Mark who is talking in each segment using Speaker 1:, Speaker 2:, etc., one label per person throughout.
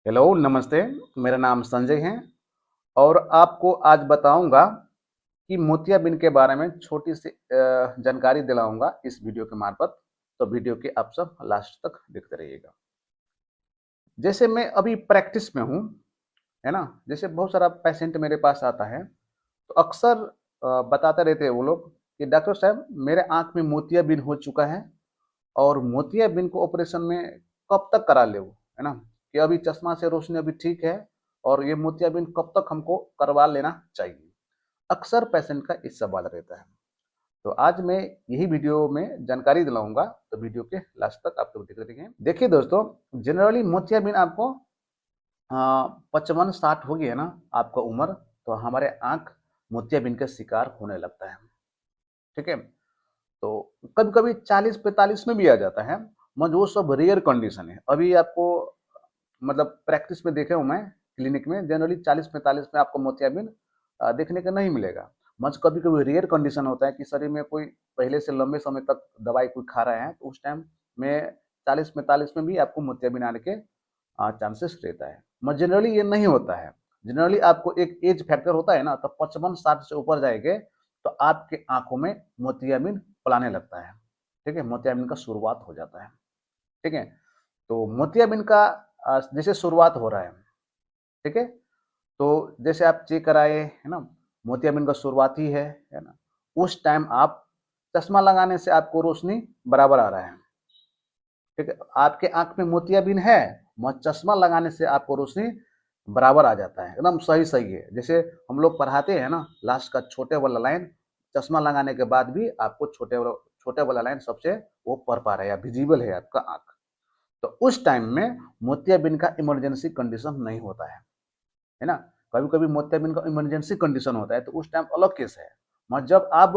Speaker 1: Hello, नमस्ते। मेरा नाम संजय है और आपको आज बताऊंगा कि मोतियाबिंद के बारे में छोटी सी जानकारी दिलाऊंगा इस वीडियो के मार्फत। तो वीडियो के आप सब लास्ट तक देखते रहिएगा। जैसे मैं अभी प्रैक्टिस में हूँ, है ना। जैसे बहुत सारा पेशेंट मेरे पास आता है तो अक्सर बताते रहते हैं वो लोग कि डॉक्टर साहब मेरे आंख में मोतियाबिंद हो चुका है और मोतियाबिंद को ऑपरेशन में कब तक करा ले, वो है ना। कि अभी चश्मा से रोशनी अभी ठीक है और ये मोतियाबिंद कब तक हमको करवा लेना चाहिए। अक्सर पेशेंट का इस सवाल रहता है। तो आज मैं यही वीडियो में जानकारी दिलाऊंगा, तो वीडियो के लास्ट तक आप लोग देखते रहिए। देखिए दोस्तों, जनरली मोतियाबिंद आपको 55-60 हो गई है ना आपका उम्र, तो हमारे आंख मोतियाबिंद का शिकार होने लगता है। ठीक है। तो कभी कभी 40-45 में भी आ जाता है, मगर वो सब रेयर कंडीशन है। अभी आपको मतलब प्रैक्टिस में देखे हूँ मैं, क्लिनिक में जनरली 40-45 में आपको मोतियाबिंद देखने का नहीं मिलेगा। मगर कभी कभी रेयर कंडीशन होता है कि शरीर में कोई पहले से लंबे समय तक दवाई कोई खा रहा है, तो उस टाइम में 40-45 में भी आपको मोतियाबिंद आने के चांसेस रहता है। मगर जनरली ये नहीं होता है। जनरली आपको एक एज फैक्टर होता है ना, तो 55-60 से ऊपर जाएंगे तो आपके आंखों में मोतियाबिंद पलाने लगता है। ठीक है, मोतियाबिंद का शुरुआत हो जाता है। ठीक है। तो मोतियाबिंद का जैसे शुरुआत हो रहा है, ठीक है। तो जैसे आप चेक कराए, है ना, मोतियाबिंद का शुरुआत ही है ना। उस टाइम आप चश्मा लगाने से आपको रोशनी बराबर आ रहा है। ठीक है, आपके आंख में मोतियाबिंद है मगर चश्मा लगाने से आपको रोशनी बराबर आ जाता है, एकदम सही सही है। जैसे हम लोग पढ़ाते हैं ना, लास्ट का छोटे वाला लाइन चश्मा लगाने के बाद भी आपको छोटे वाला लाइन सबसे वो पढ़ पा रहा है या विजिबल है आपका आंख। तो उस टाइम में मोतियाबिंद का इमरजेंसी कंडीशन नहीं होता है ना। कभी कभी मोतियाबिंद का इमरजेंसी कंडीशन होता है तो उस टाइम अलग केस है। मगर जब आप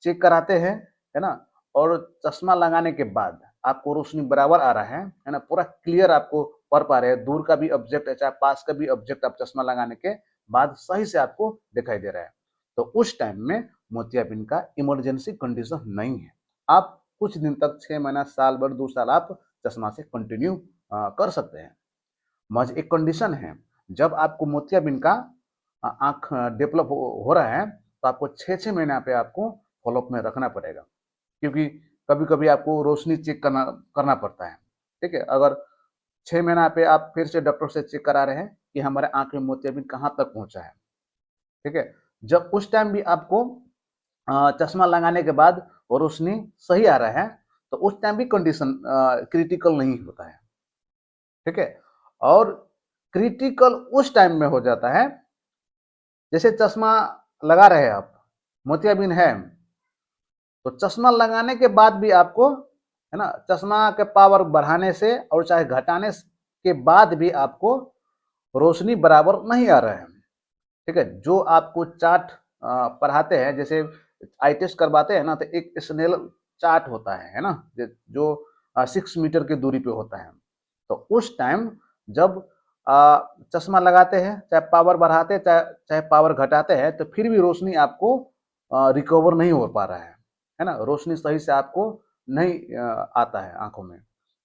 Speaker 1: चेक कराते हैं, है ना, और चश्मा लगाने के बाद आपको रोशनी बराबर आ रहा है ना, पूरा क्लियर आपको पढ़ पा रहे हैं, दूर का भी ऑब्जेक्ट है चाहे पास का भी ऑब्जेक्ट आप चश्मा लगाने के बाद सही से आपको दिखाई दे रहा है, तो उस टाइम में मोतियाबिंद का इमरजेंसी कंडीशन नहीं है। आप कुछ दिन तक 6 महीना, साल भर, 2 साल आप चश्मा से कंटिन्यू कर सकते हैं। मगर एक कंडीशन है, जब आपको मोतियाबिंद का आंख डेवलप हो रहा है तो आपको 6-6 महीना पे आपको फॉलोअप में रखना पड़ेगा, क्योंकि कभी कभी आपको रोशनी चेक करना करना पड़ता है। ठीक है, अगर 6 महीना पे आप फिर से डॉक्टर से चेक करा रहे हैं कि हमारे आंख में मोतियाबिंद कहाँ तक पहुंचा है। ठीक है, जब उस टाइम भी आपको चश्मा लगाने के बाद रोशनी सही आ रहा है तो उस टाइम भी कंडीशन क्रिटिकल नहीं होता है। ठीक है। और क्रिटिकल उस टाइम में हो जाता है, जैसे चश्मा लगा रहे हैं आप, मोतियाबिंद है, तो चश्मा लगाने के बाद भी आपको, है ना, चश्मा के पावर बढ़ाने से और चाहे घटाने के बाद भी आपको रोशनी बराबर नहीं आ रहा है। ठीक है, जो आपको चार्ट पढ़ाते हैं, जैसे आई टेस्ट करवाते हैं ना, तो एक स्नेल चार्ट होता है ना, जो 6 मीटर की दूरी पे होता है। तो उस टाइम जब चश्मा लगाते हैं, चाहे पावर बढ़ाते हैं चाहे पावर घटाते हैं, तो फिर भी रोशनी आपको रिकवर नहीं हो पा रहा है ना, रोशनी सही से आपको नहीं आता है आंखों में।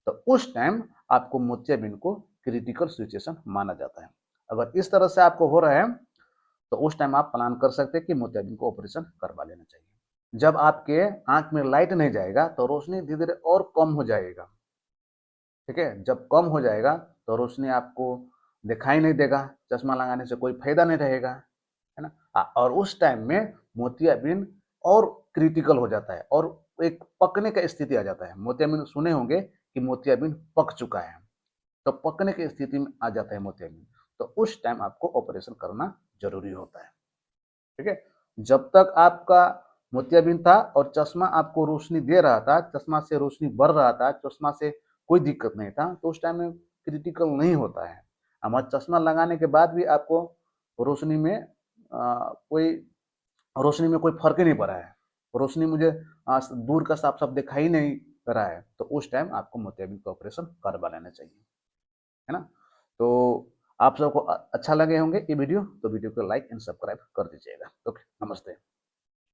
Speaker 1: तो उस टाइम आपको मोतियाबिंद को क्रिटिकल सिचुएशन माना जाता है। अगर इस तरह से आपको हो रहा है तो उस टाइम आप प्लान कर सकते हैं कि मोतियाबिंद को ऑपरेशन करवा लेना चाहिए। जब आपके आंख में लाइट नहीं जाएगा तो रोशनी धीरे धीरे और कम हो जाएगा। ठीक है, जब कम हो जाएगा तो रोशनी आपको दिखाई नहीं देगा, चश्मा लगाने से कोई फायदा नहीं रहेगा, है ना। और उस टाइम में मोतियाबिंद और क्रिटिकल हो जाता है और एक पकने का स्थिति आ जाता है। मोतियाबिंद सुने होंगे कि मोतियाबिंद पक चुका है, तो पकने की स्थिति में आ जाता है मोतियाबिंद, तो उस टाइम आपको ऑपरेशन करना जरूरी होता है। ठीक है, जब तक आपका मोतियाबिंद था और चश्मा आपको रोशनी दे रहा था, चश्मा से रोशनी बढ़ रहा था, चश्मा से कोई दिक्कत नहीं था, तो उस टाइम में क्रिटिकल नहीं होता है। हमारा चश्मा लगाने के बाद भी आपको रोशनी में कोई फर्क ही नहीं पड़ा है, रोशनी मुझे दूर का साफ साफ दिखाई नहीं रहा है, तो उस टाइम आपको मोतियाबिंद का ऑपरेशन करवा लेना चाहिए, है ना। तो आप सबको अच्छा लगे होंगे ये वीडियो, तो वीडियो को लाइक एंड सब्सक्राइब कर दीजिएगा। ओके, नमस्ते।